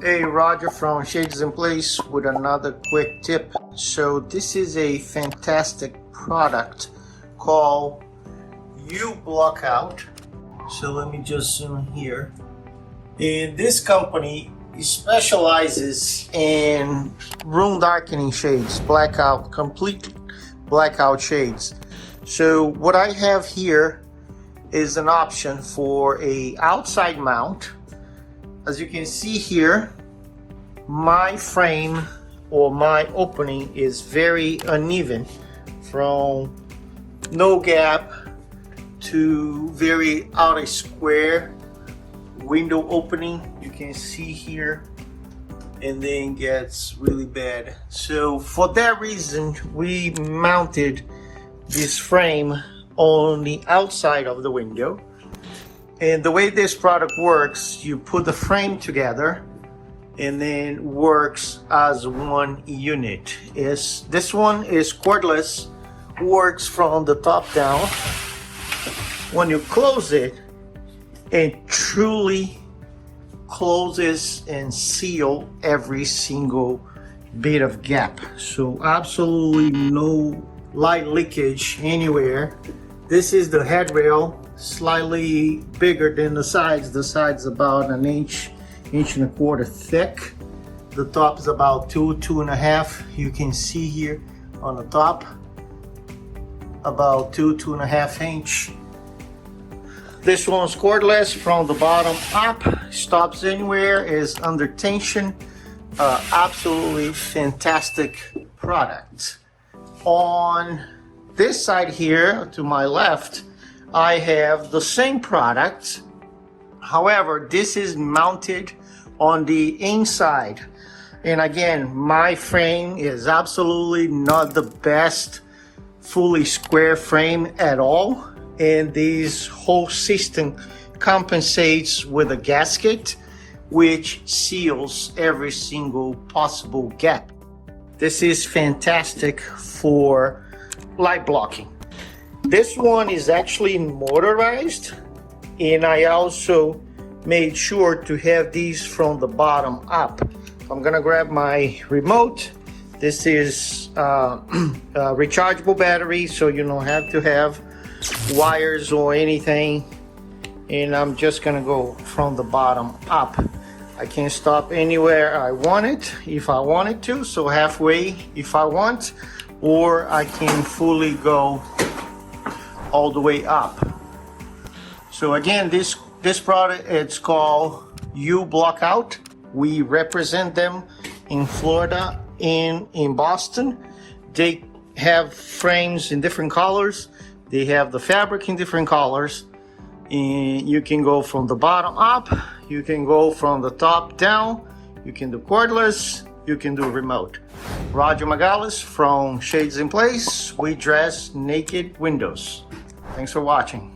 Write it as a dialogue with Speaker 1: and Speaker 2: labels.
Speaker 1: Hey, Roger from Shades in Place with another quick tip. So this is a fantastic product called UBLOCKOUT. So let me just zoom here. And this company specializes in room darkening shades, blackout, complete blackout shades. So what I have here is an option for a outside mount. As you can see here, my frame or my opening is very uneven, from no gap to very outer square window opening. You can see here, and then gets really bad. So for that reason, we mounted this frame on the outside of the window. And the way this product works, you put the frame together and then works as one unit. This one is cordless, works from the top down. When you close it, it truly closes and seal every single bit of gap. So absolutely no light leakage anywhere. This is the headrail, slightly bigger than the sides. The sides about an inch and a quarter thick. The top is about 2.5. You can see here on the top, about 2.5 inch. This one's cordless from the bottom up, stops anywhere, is under tension. Absolutely fantastic product. On this side here to my left, I have the same product. However, this is mounted on the inside. And again, my frame is absolutely not the best fully square frame at all. And this whole system compensates with a gasket, which seals every single possible gap. This is fantastic for light blocking. This one is actually motorized, and I also made sure to have these from the bottom up. I'm gonna grab my remote. This is a rechargeable battery, so you don't have to have wires or anything. And I'm just gonna go from the bottom up. I can stop anywhere I want it if I wanted to, so halfway if I want, or I can fully go all the way up. So again, this product, it's called UBLOCKOUT. We represent them in Florida and in Boston. They have frames in different colors. They have the fabric in different colors. And you can go from the bottom up, you can go from the top down, you can do cordless, you can do remote. Roger Magalis from Shades in Place. We dress naked windows. Thanks for watching.